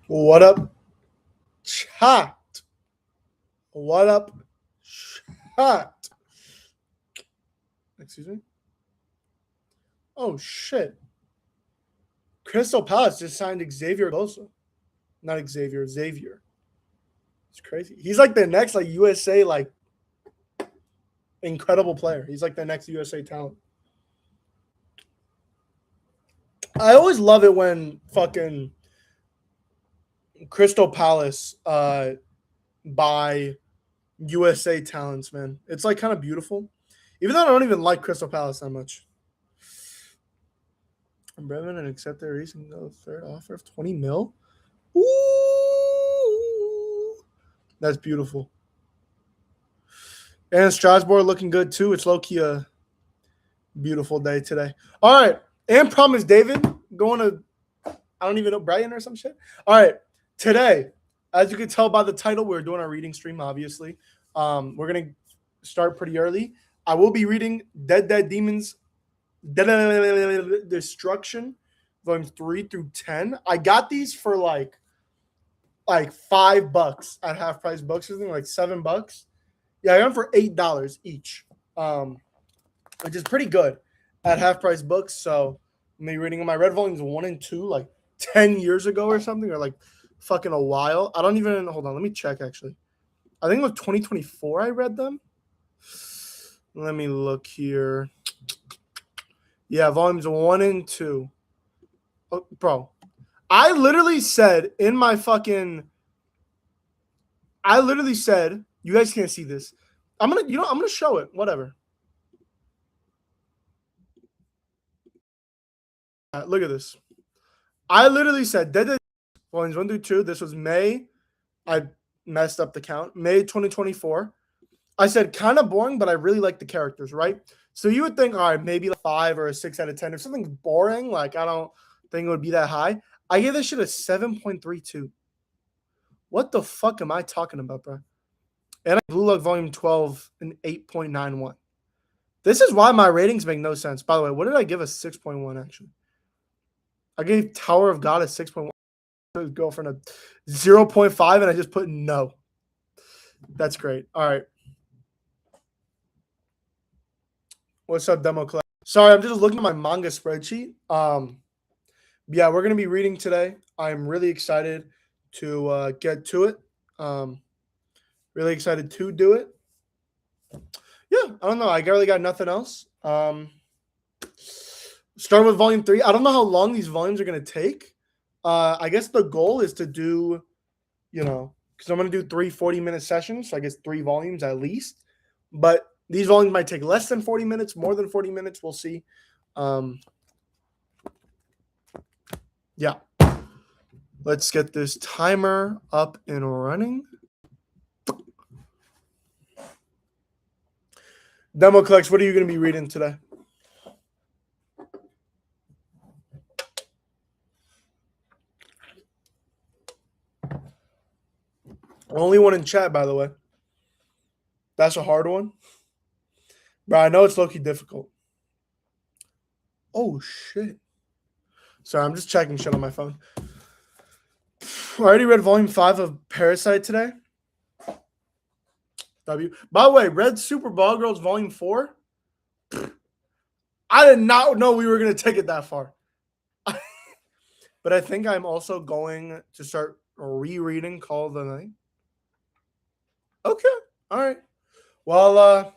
What up, chat? What up, chat? Excuse me? Oh, shit. Crystal Palace just signed Xavier Gosa. Not Xavier, Xavier. It's crazy. He's like the next like USA like incredible player. He's like the next USA talent. I always love it when fucking Crystal Palace buy USA talents, man. It's like kind of beautiful. Even though I don't even like Crystal Palace that much. Brevin and accept their recent third offer of 20 mil. Ooh, that's beautiful. And Strasbourg looking good too. It's low key a beautiful day today. All right, and Promise David going to I don't even know Brighton or some shit. All right, today, as you can tell by the title, we're doing our reading stream. Obviously, we're gonna start pretty early. I will be reading Dead Demons Destruction, volumes 3 through 10. I got these for like $5 at half price books or something, like $7. Yeah, I got them for $8 each, which is pretty good at half price books. So I'm gonna be reading my red volumes 1 and 2 like 10 years ago or something, or like fucking a while. I don't even hold on. Let me check actually. I think it was 2024 I read them. Let me look here. Yeah, volumes 1 and 2. Oh, bro, I literally said in my fucking. I literally said, you guys can't see this. I'm gonna show it. Whatever. Look at this. I literally said Dead volumes 1 through 2. This was May. I messed up the count. May 2024. I said kind of boring, but I really like the characters, right? So you would think, all right, maybe like 5 or a 6 out of 10. If something's boring, like I don't think it would be that high. I gave this shit a 7.32. What the fuck am I talking about, bro? And Blue Look Volume 12 an 8.91. This is why my ratings make no sense. By the way, what did I give a 6.1 actually? I gave Tower of God a 6.1. His girlfriend a 0.5, and I just put no. That's great. All right. What's up, Demo Collect? Sorry, I'm just looking at my manga spreadsheet. Yeah, we're gonna be reading today. I'm really excited to get to it. Really excited to do it. Yeah, I don't know. I really got nothing else. Start with volume 3. I don't know how long these volumes are gonna take. I guess the goal is to do, because I'm gonna do 3 40-minute sessions. So I guess 3 volumes at least. But these volumes might take less than 40 minutes, more than 40 minutes. We'll see. Yeah. Let's get this timer up and running. Demo Collects, what are you going to be reading today? Only one in chat, by the way. That's a hard one. But I know it's low-key difficult. Oh, shit. Sorry, I'm just checking shit on my phone. I already read volume 5 of Parasite today. W. By the way, read Super Ball Girls volume 4. I did not know we were going to take it that far. But I think I'm also going to start rereading Call of the Night. Okay. All right. Well,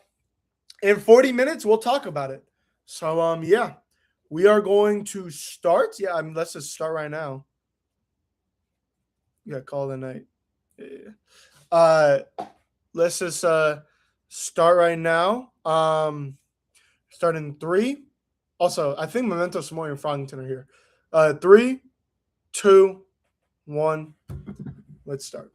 in 40 minutes, we'll talk about it. So, yeah, we are going to start. Yeah, let's just start right now. Yeah, Call of the Night. Yeah. Let's just start right now. Start in 3. Also, I think Memento Mori and Frogington are here. 3, 2, 1. Let's start.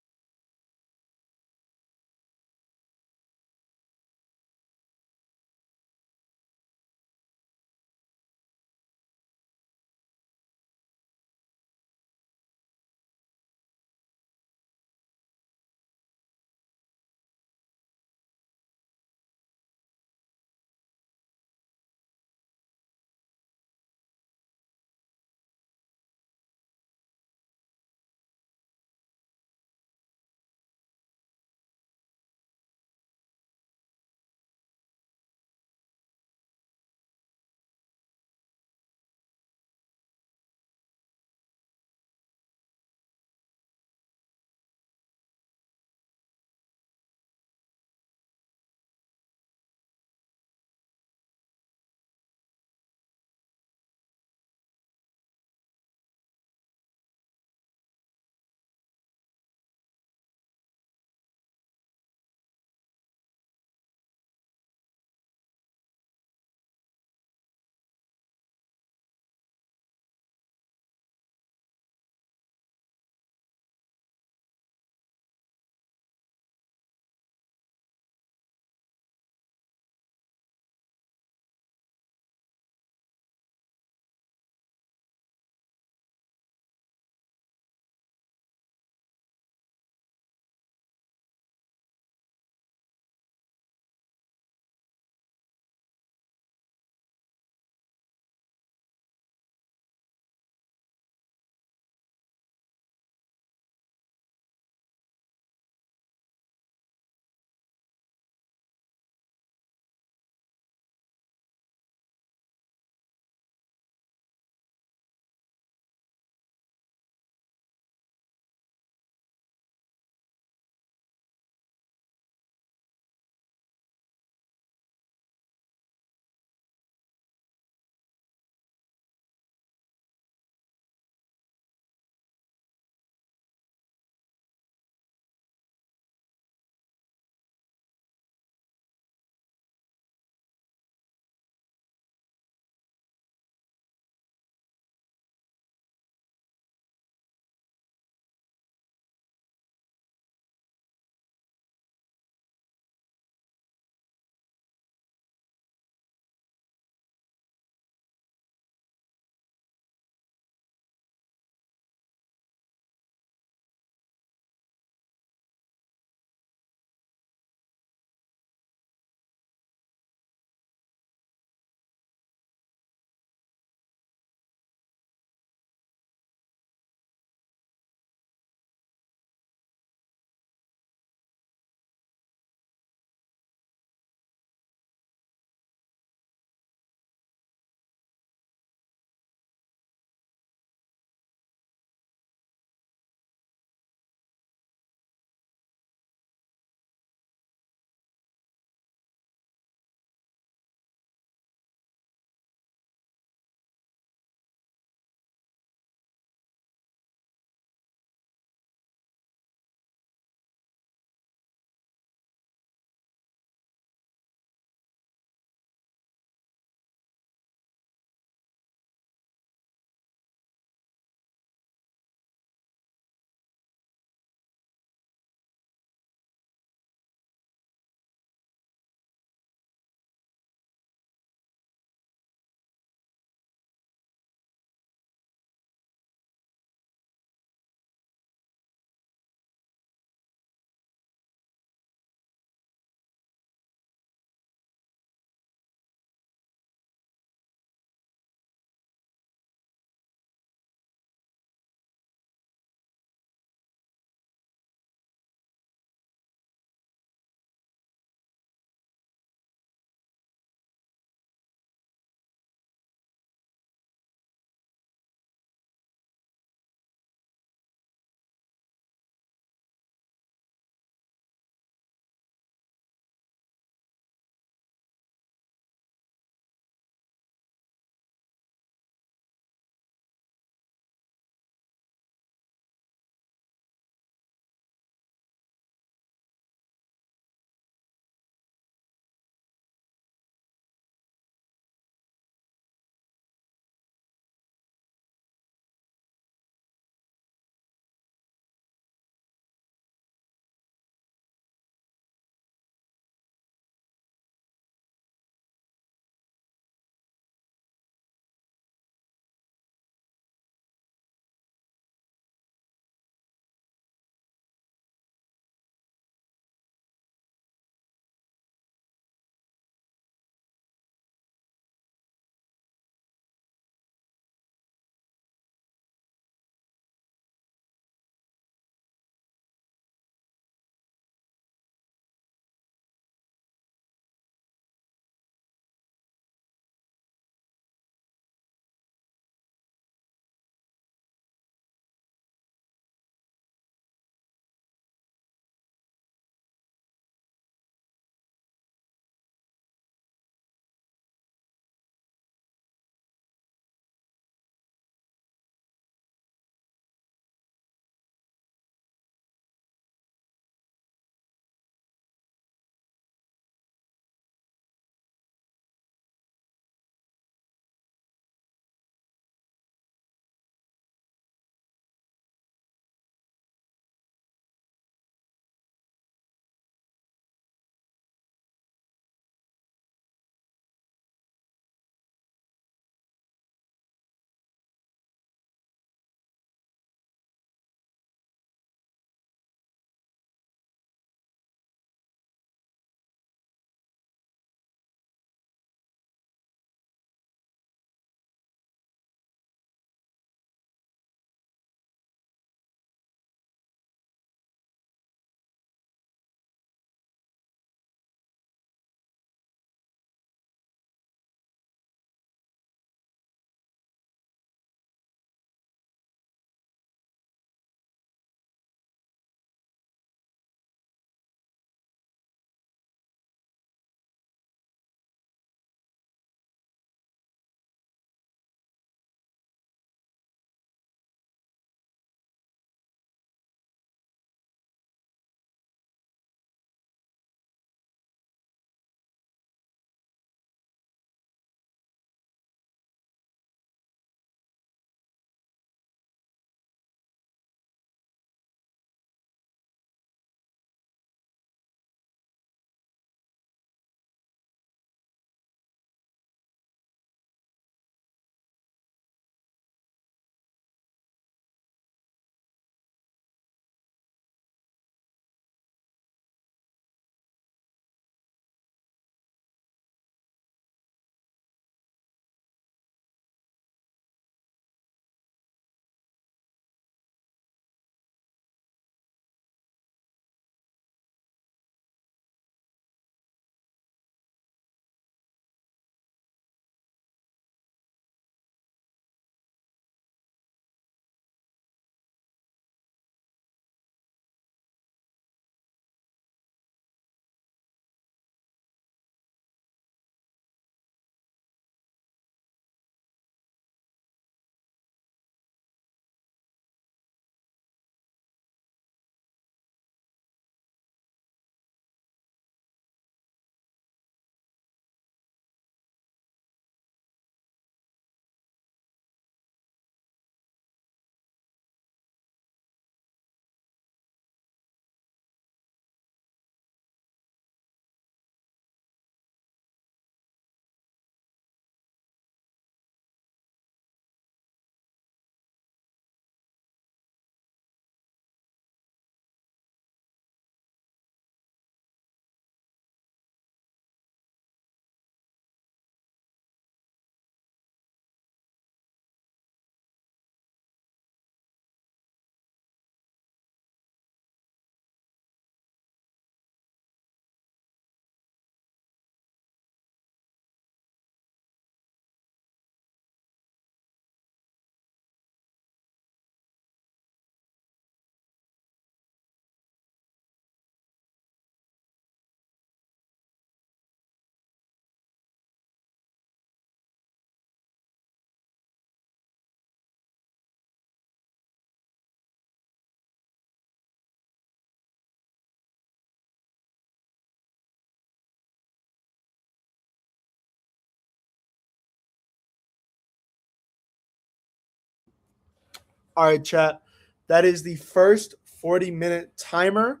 All right, chat. That is the first 40-minute timer.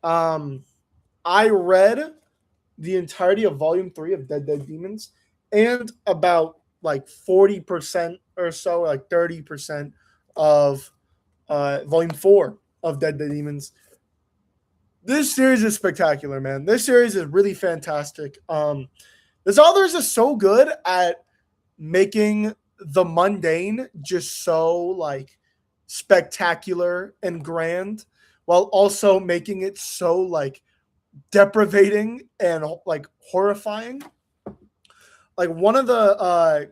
Um, I read the entirety of Volume 3 of Dead Dead Demons and about like 40% or so, like 30% of Volume 4 of Dead Dead Demons. This series is spectacular, man. This series is really fantastic. This author is just so good at making the mundane just so like spectacular and grand while also making it so like deprivating and like horrifying. Like one of the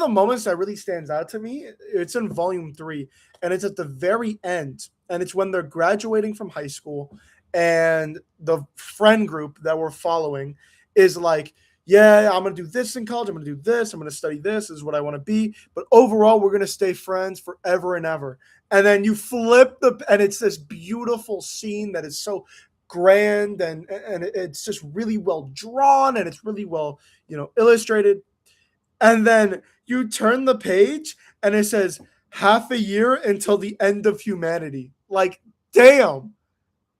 moments that really stands out to me, it's in volume 3 and it's at the very end, and it's when they're graduating from high school and the friend group that we're following is like, yeah, I'm going to do this in college, I'm going to do this, I'm going to study this is what I want to be, but overall we're going to stay friends forever and ever. And then you flip the and it's this beautiful scene that is so grand, and it's just really well drawn and it's really well, illustrated. And then you turn the page and it says half a year until the end of humanity. Like, damn.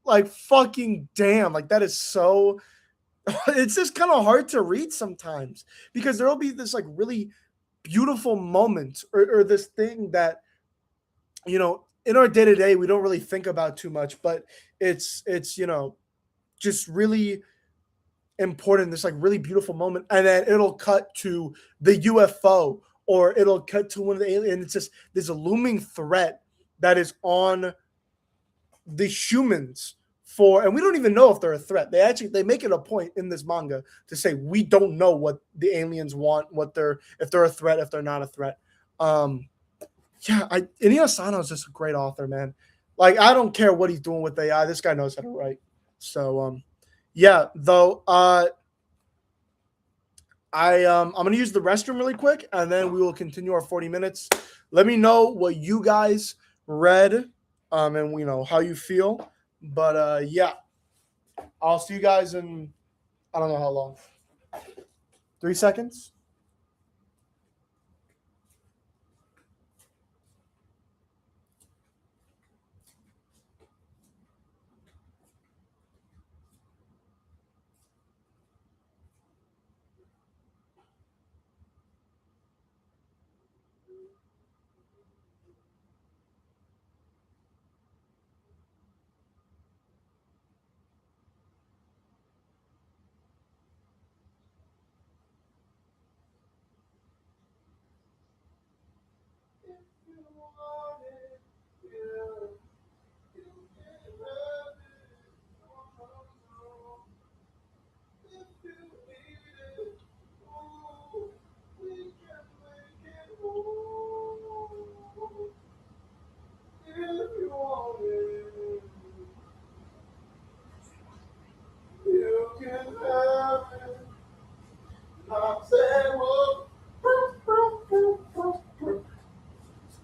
Like, fucking damn. Like, that is so. It's just kind of hard to read sometimes because there will be this, like, really beautiful moment or this thing that, in our day to day, we don't really think about too much, but it's, just really important, this like really beautiful moment, and then it'll cut to the UFO or it'll cut to one of the aliens. It's just this looming threat that is on the humans for, and we don't even know if they're a threat. They make it a point in this manga to say we don't know what the aliens want, what they're, if they're a threat, if they're not a threat. Yeah, Inio Asano is just a great author, man. Like, I don't care what he's doing with AI. This guy knows how to write. So yeah, though I'm gonna use the restroom really quick, and then we will continue our 40 minutes. Let me know what you guys read, and how you feel. But yeah, I'll see you guys in, I don't know how long. 3 seconds.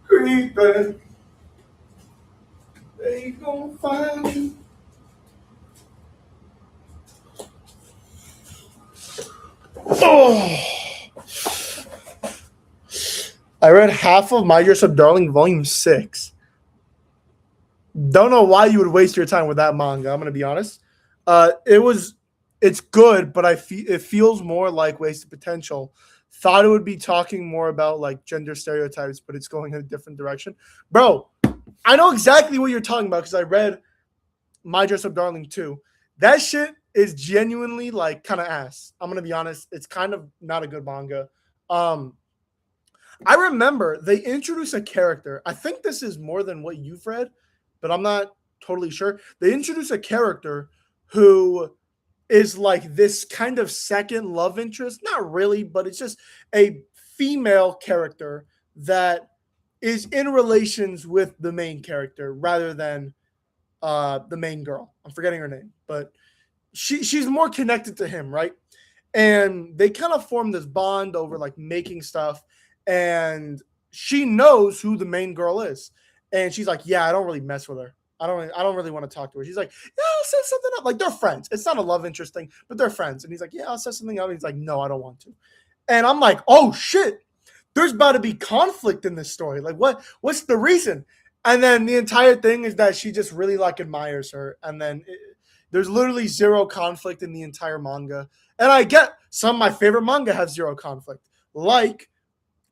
Creeping, they gon' find me. Oh, I read half of My Dress Up Darling Volume 6. Don't know why you would waste your time with that manga. I'm gonna be honest. It's good, but it feels more like wasted potential. Thought it would be talking more about like gender stereotypes, but it's going in a different direction. Bro, I know exactly what you're talking about because I read My Dress Up Darling too. That shit is genuinely like kind of ass. I'm gonna be honest. It's kind of not a good manga. Um, I remember they introduced a character. I think this is more than what you've read, but I'm not totally sure. They introduce a character who is like this kind of second love interest. Not really, but it's just a female character that is in relations with the main character rather than the main girl. I'm forgetting her name, but she's more connected to him, right? And they kind of form this bond over like making stuff, and she knows who the main girl is, and she's like, yeah, I don't really mess with her. I don't really want to talk to her. She's like, yeah, I'll set something up. Like, they're friends. It's not a love interest thing, but they're friends. And he's like, yeah, I'll set something up. And he's like, no, I don't want to. And I'm like, oh shit, there's about to be conflict in this story. Like, what's the reason? And then the entire thing is that she just really like admires her, and then there's literally zero conflict in the entire manga. And I get some of my favorite manga have zero conflict, like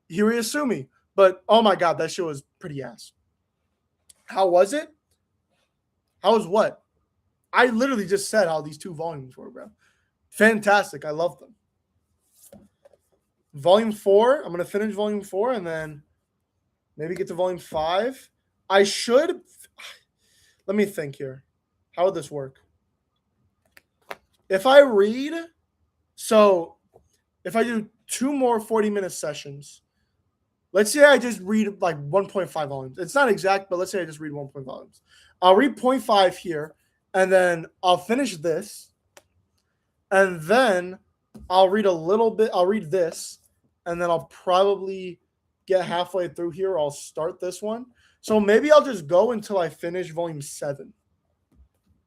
Hiriasumi. But oh my god, that shit was pretty ass. How was it? How was what? I literally just said how these two volumes were, bro. Fantastic. I love them. Volume 4, I'm going to finish volume 4 and then maybe get to volume 5. I should. Let me think here. How would this work? If I read, so if I do 2 more 40-minute sessions, let's say I just read like 1.5 volumes. It's not exact, but let's say I just read 1.5 volumes. I'll read 0.5 here, and then I'll finish this, and then I'll read a little bit. I'll read this, and then I'll probably get halfway through here. I'll start this one. So maybe I'll just go until I finish volume 7.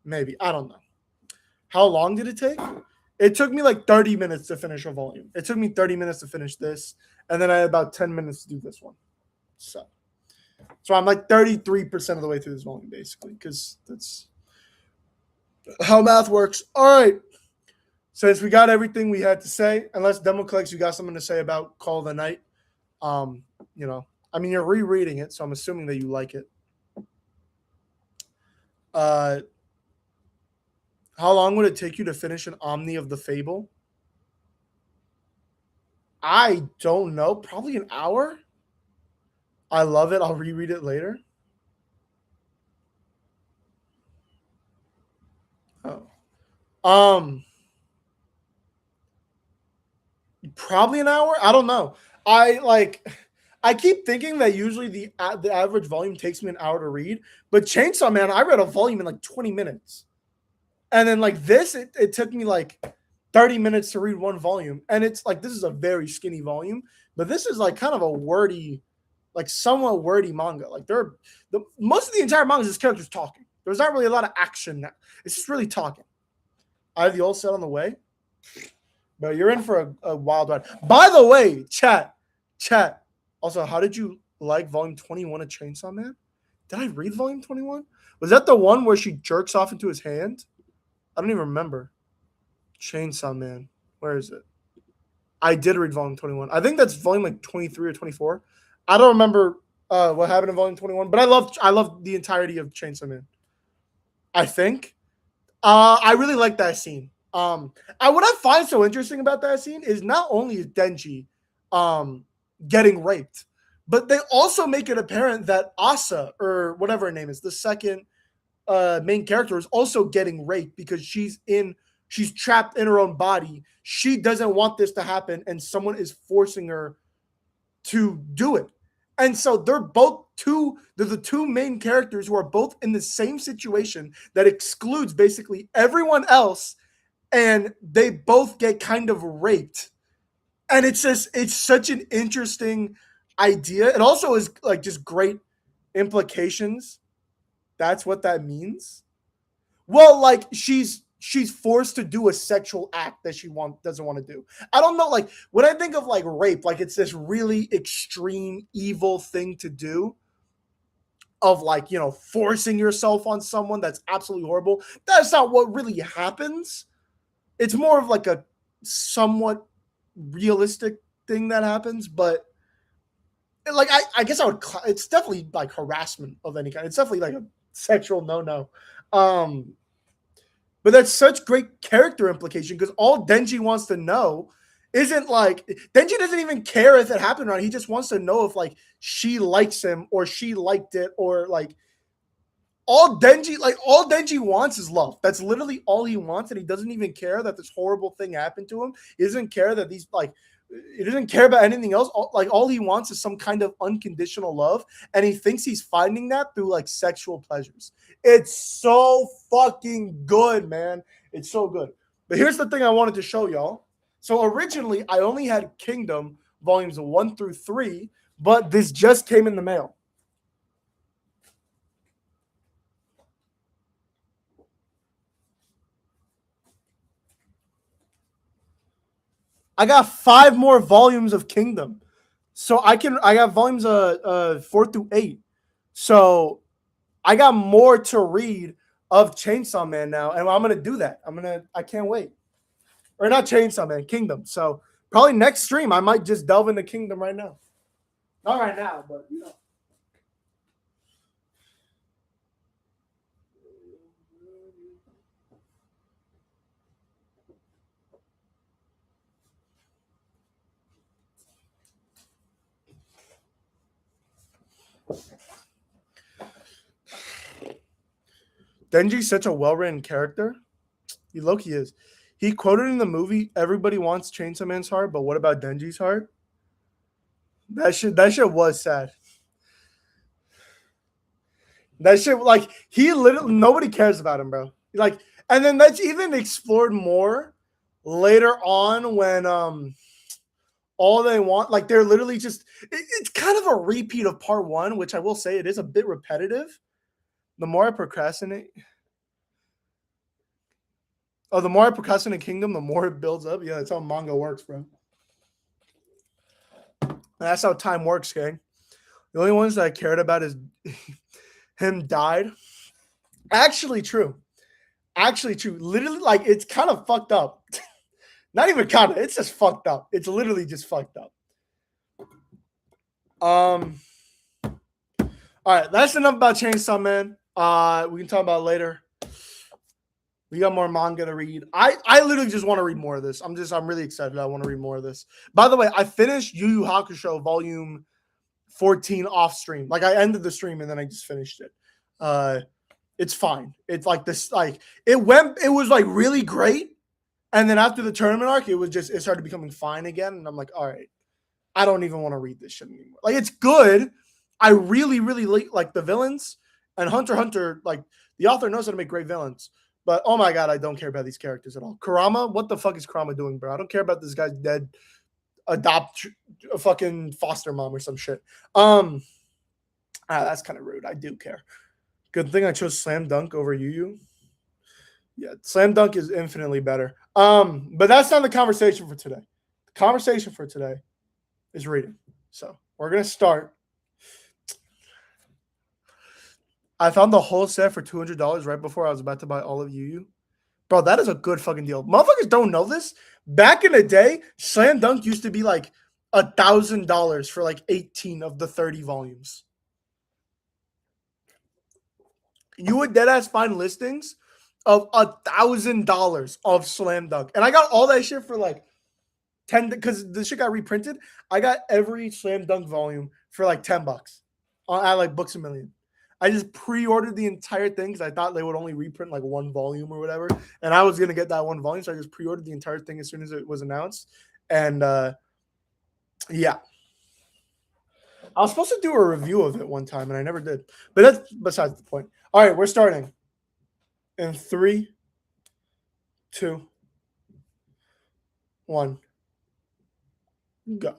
Maybe. I don't know. How long did it take? It took me like 30 minutes to finish a volume. It took me 30 minutes to finish this, and then I had about 10 minutes to do this one. So I'm like 33% of the way through this volume, basically, because that's how math works. All right. Since we got everything we had to say, unless Demo Collects, you got something to say about Call of the Night. I mean, you're rereading it, so I'm assuming that you like it. How long would it take you to finish an Omni of the Fable? I don't know. Probably an hour. I love it. I'll reread it later. Oh. Probably an hour. I don't know. I keep thinking that usually the average volume takes me an hour to read, but Chainsaw Man, I read a volume in like 20 minutes. And then like this, it took me like 30 minutes to read one volume. And it's like, this is a very skinny volume, but this is like kind of a wordy, like somewhat wordy manga. Like most of the entire manga is just characters talking. There's not really a lot of action. It's just really talking. I have the old set on the way. But you're in for a wild ride. By the way, chat. Also, how did you like volume 21 of Chainsaw Man? Did I read volume 21? Was that the one where she jerks off into his hand? I don't even remember. Chainsaw Man. Where is it? I did read volume 21. I think that's volume like 23 or 24. I don't remember what happened in volume 21, but I love the entirety of Chainsaw Man. I think. I really like that scene. What I find so interesting about that scene is not only is Denji getting raped, but they also make it apparent that Asa, or whatever her name is, the second main character, is also getting raped because she's trapped in her own body. She doesn't want this to happen, and someone is forcing her to do it. And so they're the two main characters who are both in the same situation that excludes basically everyone else, and they both get kind of raped. And it's such an interesting idea. It also is like just great implications. That's what that means. Well, like she's forced to do a sexual act that she doesn't want to do. I don't know. Like when I think of like rape, like it's this really extreme evil thing to do, of like, forcing yourself on someone. That's absolutely horrible. That's not what really happens. It's more of like a somewhat realistic thing that happens, but like I guess it's definitely like harassment of any kind. It's definitely like a sexual no. But that's such great character implication, because all Denji wants to know isn't like, Denji doesn't even care if it happened or not. He just wants to know if like she likes him or she liked it, or like all Denji wants is love. That's literally all he wants, and he doesn't even care that this horrible thing happened to him. He doesn't care that he doesn't care about anything else. All he wants is some kind of unconditional love, and he thinks he's finding that through like sexual pleasures. It's so fucking good, man. It's so good. But here's the thing I wanted to show y'all. So originally, I only had Kingdom volumes 1 through 3, but this just came in the mail. I got 5 more volumes of Kingdom. So I got volumes 4 through 8. So I got more to read of Chainsaw Man now, and I'm gonna do that. I can't wait. Or not Chainsaw Man, Kingdom. So probably next stream I might just delve into Kingdom right now. Not right now, but you know. Denji's such a well-written character. He Loki is. He quoted in the movie, "Everybody wants Chainsaw Man's heart, but what about Denji's heart?" That shit was sad. That shit, like, he literally, nobody cares about him, bro. Like, and then that's even explored more later on when all they want, like, they're literally just it's kind of a repeat of part one, which I will say it is a bit repetitive. The more I procrastinate, the more I procrastinate Kingdom, the more it builds up. Yeah, that's how manga works, bro. And that's how time works, gang. The only ones that I cared about is him died. Actually true. Actually true. Literally, like, it's kind of fucked up. Not even kind of. It's just fucked up. It's literally just fucked up. All right, that's enough about Chainsaw Man. We can talk about it later. We got more manga to read. I literally just want to read more of this. I'm really excited. I want to read more of this. By the way, I finished Yu Yu Hakusho volume 14 off stream. Like, I ended the stream and then I just finished it. It's fine. It's like this, like, it was like really great. And then after the tournament arc, it started becoming fine again. And I'm like, all right, I don't even want to read this shit anymore. Like, it's good. I really, really like the villains. And Hunter x Hunter, like, the author knows how to make great villains. But oh my god, I don't care about these characters at all. Kurama, what the fuck is Kurama doing, bro? I don't care about this guy's dead adopt a fucking foster mom or some shit. That's kind of rude. I do care. Good thing I chose Slam Dunk over Yu Yu. Yeah, Slam Dunk is infinitely better. But that's not the conversation for today. The conversation for today is reading. So we're gonna start. I found the whole set for $200 right before I was about to buy all of Yu Yu. Bro, that is a good fucking deal. Motherfuckers don't know this. Back in the day, Slam Dunk used to be like $1,000 for like 18 of the 30 volumes. You would deadass find listings of $1,000 of Slam Dunk, and I got all that shit for like 10 because the shit got reprinted. I got every Slam Dunk volume for like $10 at like Books a Million. I just pre-ordered the entire thing because I thought they would only reprint like one volume or whatever, and I was gonna get that one volume, so I just pre-ordered the entire thing as soon as it was announced. And yeah, I was supposed to do a review of it one time, and I never did. But that's besides the point. All right, we're starting in 3, 2, 1, go.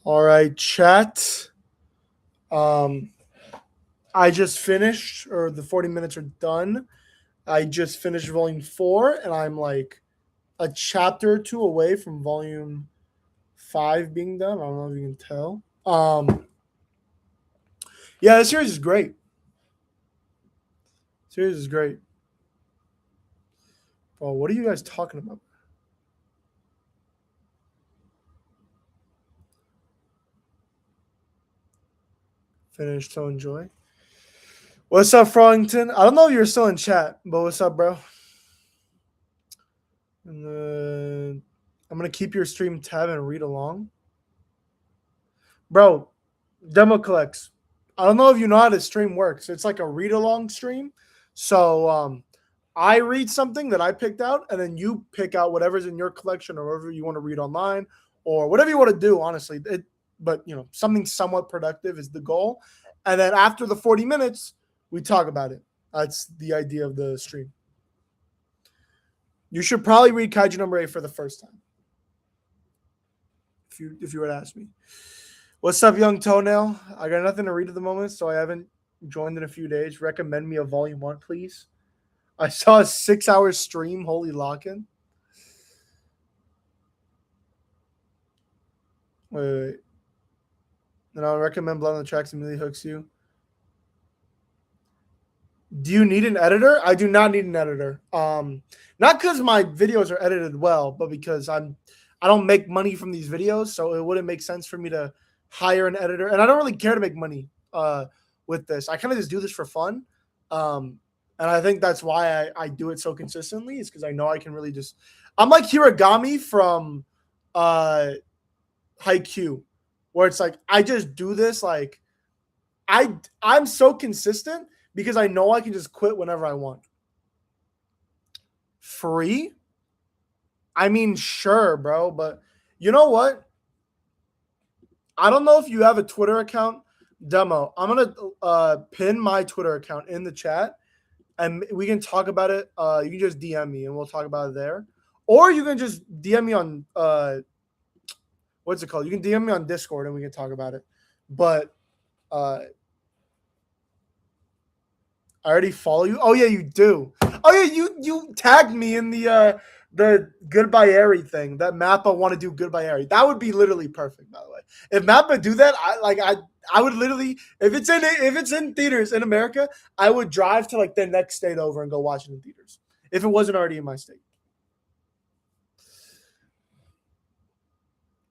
All right, chat. I just finished, or the 40 minutes are done. I just finished volume 4, and I'm like a chapter or two away from volume 5 being done. I don't know if you can tell. Yeah, this series is great. Series is great. Bro, what are you guys talking about? Finished, so enjoy. What's up, Frogington? I don't know if you're still in chat, but what's up, bro? And I'm gonna keep your stream tab and read along, bro. Demo collects. I don't know if you know how the stream works. It's like a read along stream. So I read something that I picked out, and then you pick out whatever's in your collection or whatever you want to read online or whatever you want to do. Honestly, but something somewhat productive is the goal. And then after the 40 minutes, we talk about it. That's the idea of the stream. You should probably read Kaiju number 8 for the first time. If you were to ask me. What's up, young toenail? I got nothing to read at the moment, so I haven't joined in a few days. Recommend me a volume 1, please. I saw a 6-hour stream. Holy lock-in. Wait. Then I'll recommend Blood on the Tracks immediately hooks you. Do you need an editor? I do not need an editor. Not because my videos are edited well, but because I don't make money from these videos, so it wouldn't make sense for me to hire an editor. And I don't really care to make money with this. I kind of just do this for fun. And I think that's why I do it so consistently, is because I know I can really just – I'm like Hiragami from Haikyuu, where it's like I just do this like I'm so consistent because I know I can just quit whenever I want. Free? I mean, sure, bro, but you know what? I don't know if you have a Twitter account, Demo. I'm gonna pin my Twitter account in the chat, and we can talk about it. You can just DM me, and we'll talk about it there, or you can just DM me on what's it called? You can DM me on Discord, and we can talk about it. But I already follow you. Oh yeah, you do. Oh yeah, you tagged me in the Goodbye Airy thing. That Mappa want to do Goodbye Airy. That would be literally perfect, by the way. If Mappa do that, I would literally, if it's in theaters in America, I would drive to like the next state over and go watch it in theaters if it wasn't already in my state.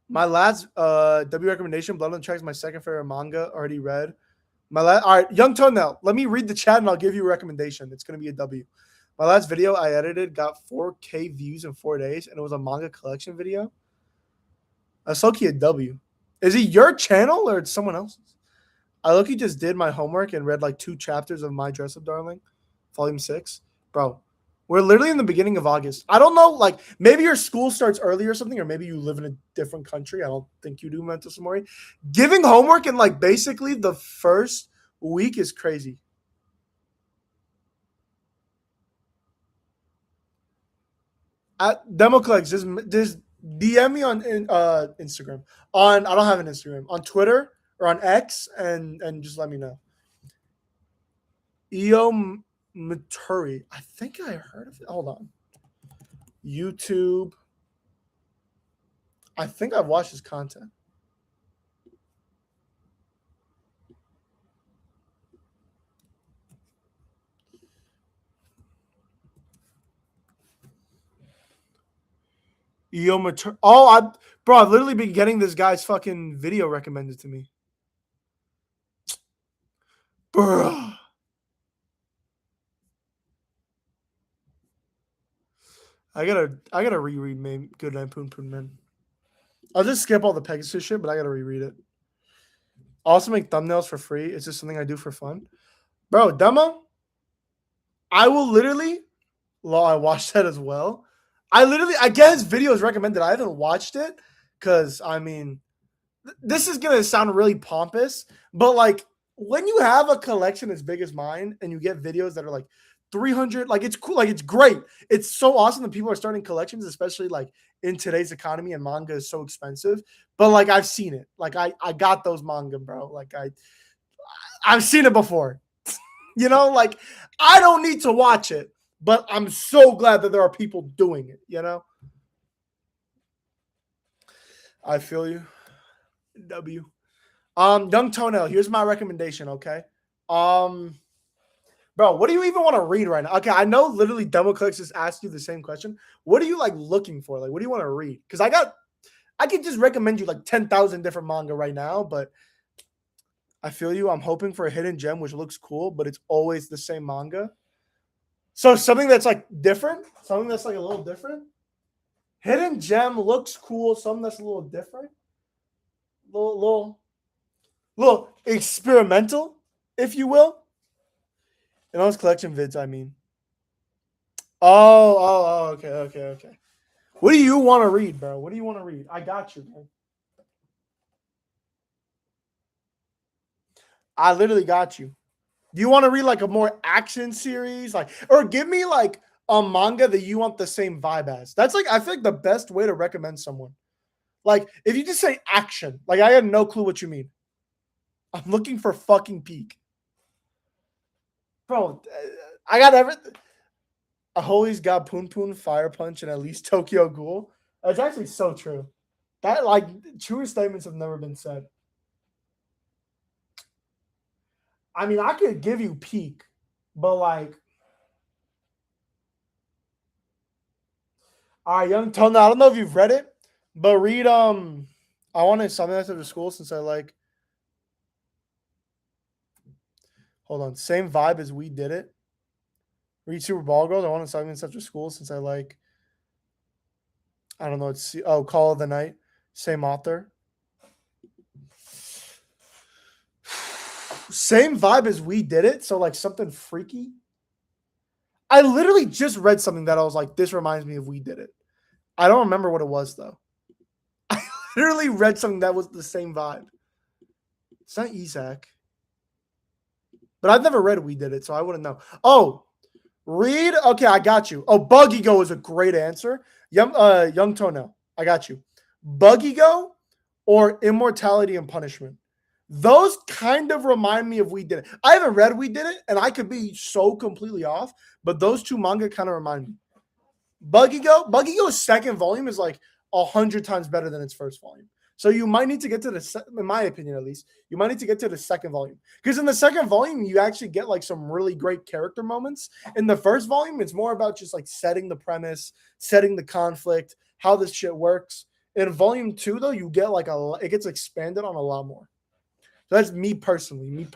My last W recommendation, Blood on the Tracks, my second favorite manga, already read. All right, Young Toenail, let me read the chat and I'll give you a recommendation. It's going to be a W. My last video I edited got 4K views in 4 days, and it was a manga collection video. That's low-key a W. Is it your channel or it's someone else's? I low-key just did my homework and read like 2 chapters of My Dress Up Darling, volume 6. Bro, we're literally in the beginning of August. I don't know, like maybe your school starts early or something, or maybe you live in a different country. I don't think you do, Mental Samori. Giving homework in like basically the first week is crazy. At Demo Collects, just DM me on Instagram. I don't have an Instagram. On Twitter or on X, and just let me know. Io Maturi. I think I heard of it. Hold on. YouTube. I think I've watched his content. Io Maturi. Oh, I've literally been getting this guy's fucking video recommended to me. Bruh. I gotta reread Good Night Poon Poon Man. I'll just skip all the Pegasus shit, but I gotta reread it. I also make thumbnails for free. It's just something I do for fun. Bro, Demo, I will literally, I watched that as well. I get his videos recommended. I haven't watched it because, I mean, this is going to sound really pompous, but like when you have a collection as big as mine and you get videos that are like 300. Like, it's cool. Like, it's great. It's so awesome that people are starting collections, especially like in today's economy and manga is so expensive. But like, I've seen it. Like, I got those manga, bro. Like, I've seen it before. You know, like, I don't need to watch it, but I'm so glad that there are people doing it, you know? I feel you. W. Young Toenail, here's my recommendation, okay? Bro, what do you even want to read right now? Okay, I know literally Demo Clicks just asked you the same question. What are you like looking for? Like, what do you want to read? Because I could just recommend you like 10,000 different manga right now, but I feel you. I'm hoping for a hidden gem, which looks cool, but it's always the same manga. So something that's like different, something that's like a little different. Hidden gem looks cool, something that's a little different. Little experimental, if you will. In those collection vids, I mean. Okay. What do you want to read, bro? What do you want to read? I got you, man. I literally got you. Do you want to read like a more action series? Like, or give me like a manga that you want the same vibe as. That's like, I feel like the best way to recommend someone. Like, if you just say action, like I had no clue what you mean. I'm looking for fucking peak. Bro, I got everything. I always got Poon Poon, Fire Punch, and at least Tokyo Ghoul. That's actually so true. That, like, truer statements have never been said. I mean, I could give you peak, but like, all right, Young Tona. I don't know if you've read it, but read I wanted something after the school since I like. Hold on, same vibe as We Did It. Read Super Ball Girls. I wanted something after school since I like. I don't know. It's Call of the Night. Same author. Same vibe as We Did It. So like something freaky. I literally just read something that I was like, this reminds me of We Did It. I don't remember what it was though. I literally read something that was the same vibe. It's not Isaac. But I've never read We Did It, so I wouldn't know. Oh, read. Okay, I got you. Oh, Buggy Go is a great answer. Young Toenail, I got you. Buggy Go or Immortality and Punishment. Those kind of remind me of We Did It. I haven't read We Did It, and I could be so completely off, but those two manga kind of remind me. Buggy Go's second volume is like 100 times better than its first volume. So you might need to get to in my opinion at least, you might need to get to the second volume. Because in the second volume, you actually get like some really great character moments. In the first volume, it's more about just like setting the premise, setting the conflict, how this shit works. In volume 2, though, you get like it gets expanded on a lot more. So that's me personally.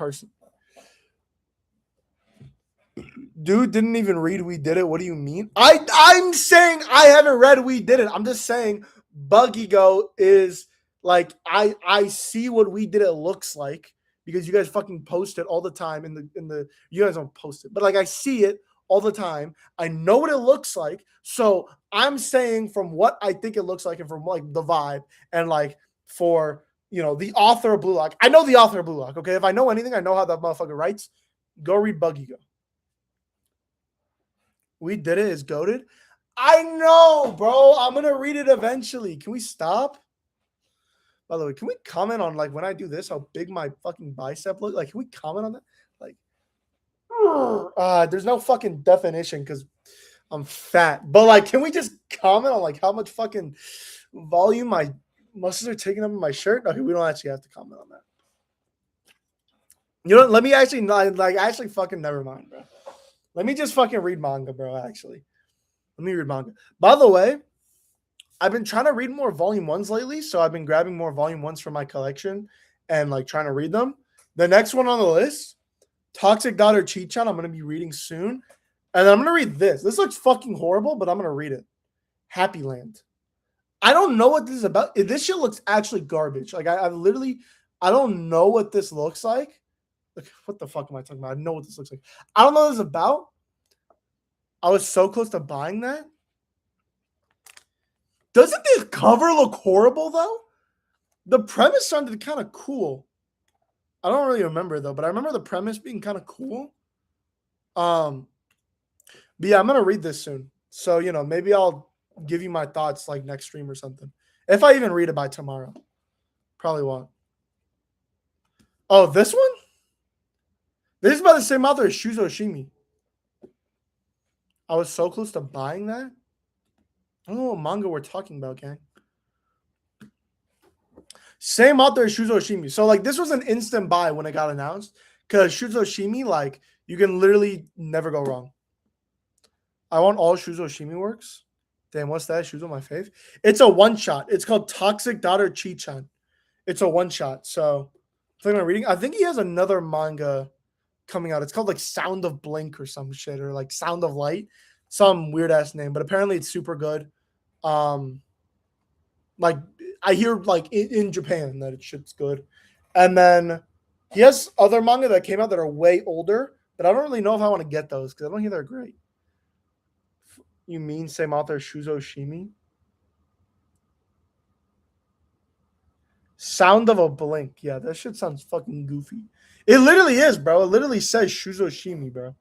Dude didn't even read We Did It. What do you mean? I'm saying I haven't read We Did It. I'm just saying Buggy Go is like I see what We Did It looks like because you guys fucking post it all the time in the you guys don't post it, but like I see it all the time. I know what it looks like. So I'm saying from what I think it looks like and from like the vibe and like for the author of Blue Lock. I know the author of Blue Lock. Okay. If I know anything, I know how that motherfucker writes. Go read Buggy Go. We Did It is goated. I know, bro. I'm gonna read it eventually. Can we stop? By the way, can we comment on like when I do this, how big my fucking bicep looks? Like, can we comment on that? Like, there's no fucking definition because I'm fat. But like, can we just comment on like how much fucking volume my muscles are taking up in my shirt? Okay, we don't actually have to comment on that. You know, let me actually actually fucking never mind, bro. Let me just fucking read manga, bro, actually. Let me read manga. By the way, I've been trying to read more volume 1s lately, so I've been grabbing more volume 1s from my collection and like trying to read them. The next one on the list, Toxic Daughter Chi-chan, I'm going to be reading soon. And I'm going to read this. This looks fucking horrible, but I'm going to read it. Happy Land. I don't know what this is about. This shit looks actually garbage. Like, I don't know what this looks like. Like, what the fuck am I talking about? I know what this looks like. I don't know what this is about. I was so close to buying that. Doesn't this cover look horrible, though? The premise sounded kind of cool. I don't really remember, though, but I remember the premise being kind of cool. But yeah, I'm gonna read this soon. So maybe I'll give you my thoughts like next stream or something. If I even read it by tomorrow. Probably won't. Oh, this one? This is by the same author as Shuzo Shimi. I was so close to buying that. I don't know what manga we're talking about, gang. Same author as Shuzo Shimi. So like this was an instant buy when it got announced. Because Shuzo Shimi, like, you can literally never go wrong. I want all Shuzo Shimi works. Damn, what's that? Shuzo, my fave. It's a one-shot. It's called Toxic Daughter Chi-chan. It's a one-shot. So I think I'm reading. I think he has another manga coming out. It's called like Sound of Blink or some shit, or like Sound of Light. Some weird-ass name. But apparently it's super good. Like I hear like in Japan that it shit's good. And then he has other manga that came out that are way older, but I don't really know if I want to get those because I don't hear they're great. You mean same author Shuzo Shimi? Sound of a Blink. Yeah, that shit sounds fucking goofy. It literally is, bro. It literally says Shuzo Shimi, bro.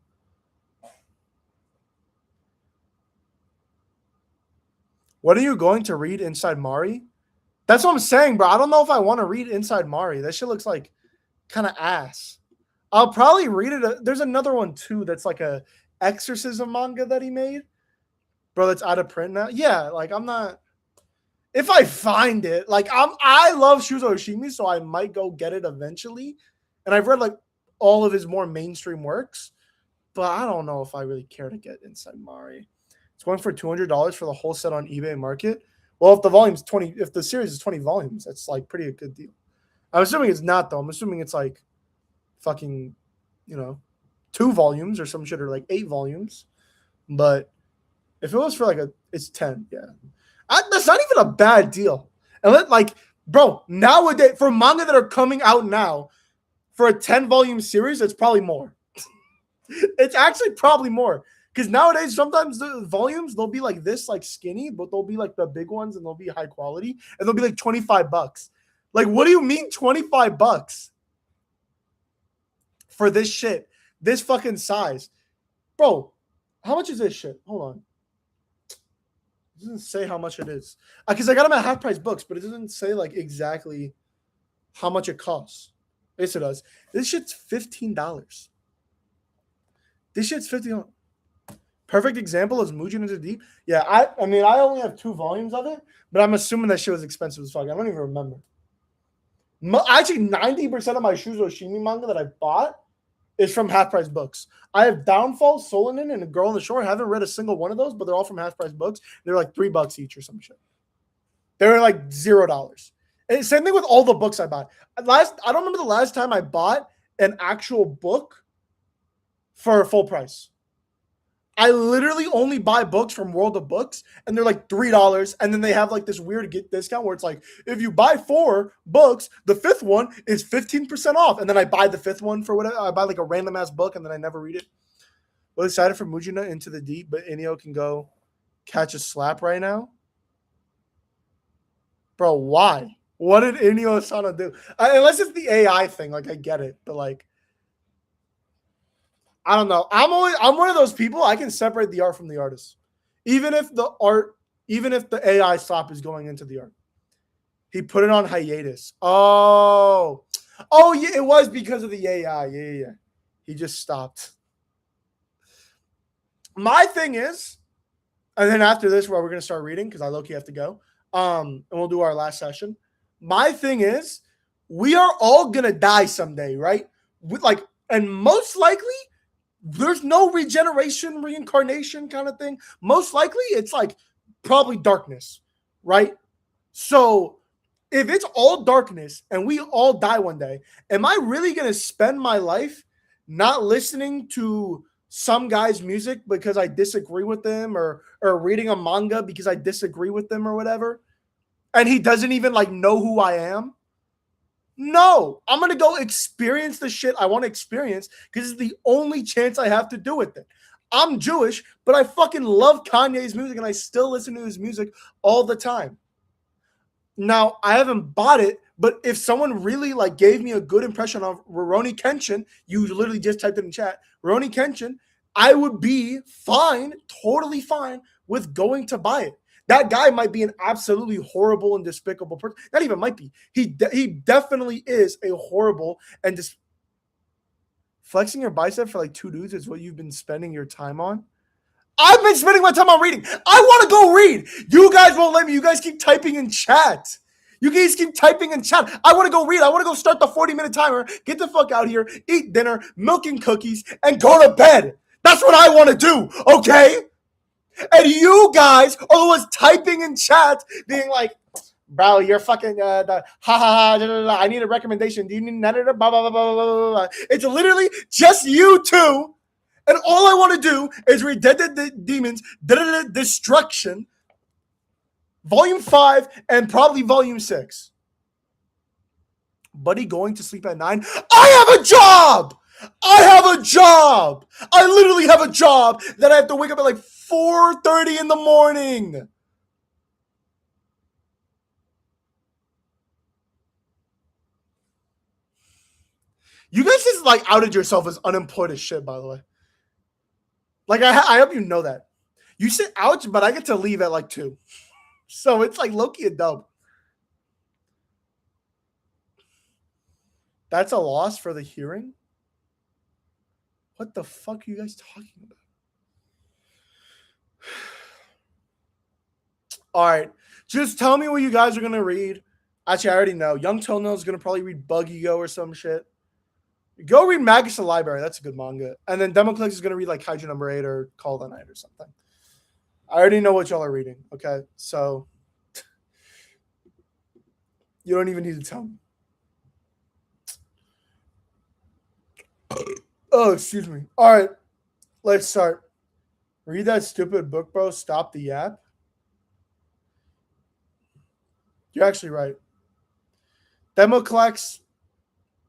What are you going to read Inside Mari? That's what I'm saying, bro. I don't know if I want to read Inside Mari. That shit looks like kind of ass. I'll probably read it. There's another one too that's like a exorcism manga that he made. Bro, that's out of print now. Yeah, like I'm not. If I find it, like I love Shuzo Shimi, so I might go get it eventually. And I've read like all of his more mainstream works, but I don't know if I really care to get Inside Mari. It's going for $200 for the whole set on eBay Market. Well, if the volume's 20, if the series is 20 volumes, that's like pretty a good deal. I'm assuming it's not though. I'm assuming it's like fucking, 2 volumes or some shit, or like 8 volumes. But if it was for like it's 10, yeah. That's not even a bad deal. And bro, nowadays for manga that are coming out now, for a 10-volume series, it's probably more. It's actually probably more. Because nowadays, sometimes the volumes, they'll be like this, like skinny, but they'll be like the big ones and they'll be high quality. And they'll be like $25. Like, what do you mean $25 for this shit? This fucking size. Bro, how much is this shit? Hold on. It doesn't say how much it is. Because I got them at half price books, but it doesn't say like exactly how much it costs. Yes, it does. This shit's $15. This shit's $50. Perfect example is Mujin into Deep. Yeah, I mean, I only have 2 volumes of it, but I'm assuming that shit was expensive as fuck. I don't even remember. Actually, 90% of my Shuzo Shimi manga that I bought is from half price books. I have Downfall, Solanin, and A Girl on the Shore. I haven't read a single one of those, but they're all from half price books. They're like $3 each or some shit. They're like $0. And same thing with all the books I bought. I don't remember the last time I bought an actual book for full price. I literally only buy books from World of Books, and they're like $3. And then they have like this weird discount where it's like, if you buy 4 books, the 5th one is 15% off. And then I buy the 5th one for whatever. I buy like a random ass book, and then I never read it. Well, excited for Mujina Into the Deep, but Inio can go catch a slap right now. Bro, why? What did Inio Asana do? Unless it's the AI thing, like I get it, but like, I don't know. I'm one of those people. I can separate the art from the artist, even if the AI slop is going into the art. He put it on hiatus. Oh yeah, it was because of the AI. Yeah. He just stopped. My thing is, and then after this, where we're gonna start reading because I low-key have to go. And we'll do our last session. My thing is, we are all gonna die someday, right? And most likely, there's no regeneration, reincarnation kind of thing. Most likely, it's like probably darkness, right? So if it's all darkness and we all die one day, am I really going to spend my life not listening to some guy's music because I disagree with them, or reading a manga because I disagree with them or whatever, and he doesn't even like know who I am? No, I'm going to go experience the shit I want to experience because it's the only chance I have to do with it. I'm Jewish, but I fucking love Kanye's music and I still listen to his music all the time. Now, I haven't bought it, but if someone really like gave me a good impression of Rurouni Kenshin, you literally just typed it in chat, Rurouni Kenshin, I would be fine, totally fine with going to buy it. That guy might be an absolutely horrible and despicable person. Not even might be. He definitely is a horrible and flexing your bicep for like 2 dudes is what you've been spending your time on. I've been spending my time on reading. I want to go read. You guys won't let me. You guys keep typing in chat. You guys keep typing in chat. I want to go read. I want to go start the 40-minute timer, get the fuck out here, eat dinner, milk and cookies, and go to bed. That's what I want to do, okay? And you guys are the ones typing in chat, being like, bro, you're fucking, ha ha ha, da, da, da, I need a recommendation. Do you need another? Blah, blah, blah, blah, blah, blah. It's literally just you two. And all I want to do is read Dededede Demons, Dededede Destruction, Volume 5, and probably Volume 6. Buddy going to sleep at 9? I have a job! I have a job! I literally have a job that I have to wake up at like 4:30 in the morning. You guys just like outed yourself as unemployed as shit, by the way. Like, I hope you know that. You said ouch, but I get to leave at like 2. So it's like low-key a dub. That's a loss for the hearing? What the fuck are you guys talking about? All right. Just tell me what you guys are going to read. Actually, I already know. Young Toenail is going to probably read Buggy Go or some shit. Go read Magus the Library. That's a good manga. And then Democlix is going to read like Kaiju number 8 or Call of the Night or something. I already know what y'all are reading. Okay. So you don't even need to tell me. Oh, excuse me. All right. Let's start. Read that stupid book, bro. Stop the yap. You're actually right. Democlex,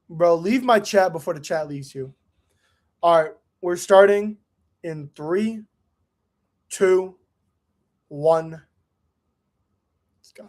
bro, leave my chat before the chat leaves you. All right. We're starting in 3, 2, 1. Let's go.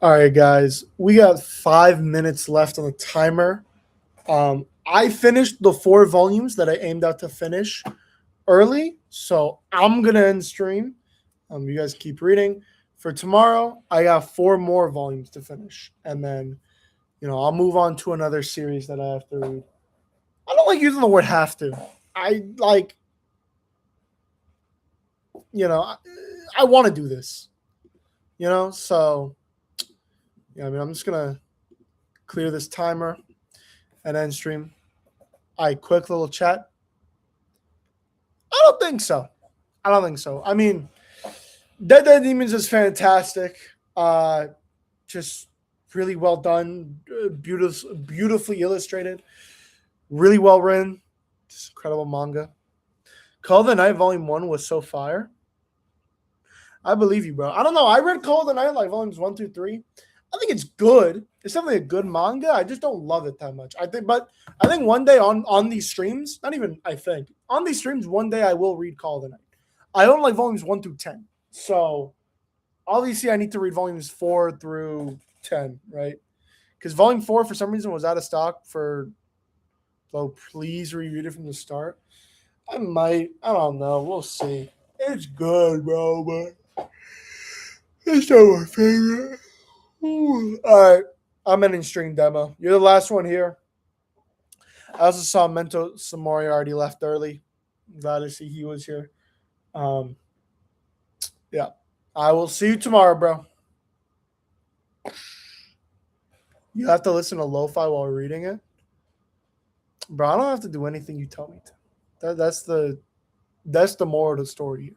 All right, guys, we got 5 minutes left on the timer. I finished the 4 volumes that I aimed out to finish early, so I'm gonna end stream. You guys keep reading. For tomorrow, I got 4 more volumes to finish, and then I'll move on to another series that I have to read. I don't like using the word "have to." I like, I want to do this. So yeah. I mean, I'm just gonna clear this timer and end stream. Quick little chat. I don't think so. I don't think so. I mean, Dead Demons is fantastic. Just really well done, beautifully illustrated, really well written. Just incredible manga. Call of the Night Volume 1 was so fire. I believe you, bro. I don't know. I read Call of the Night like volumes 1 through 3. I think it's good. It's definitely a good manga. I just don't love it that much. I think one day on these streams, not even I think on these streams, one day I will read Call of the Night. I own like volumes 1 through 10, so obviously I need to read volumes 4 through 10, right? Because volume 4 for some reason was out of stock for. So please reread it from the start. I might. I don't know. We'll see. It's good, bro, but it's not my favorite. All right, I'm ending stream demo. You're the last one here. I also saw Mento Samori already left early. I'm glad to see he was here. Yeah. I will see you tomorrow, bro. You have to listen to lo-fi while reading it? Bro, I don't have to do anything you tell me to. That's the moral of the story here.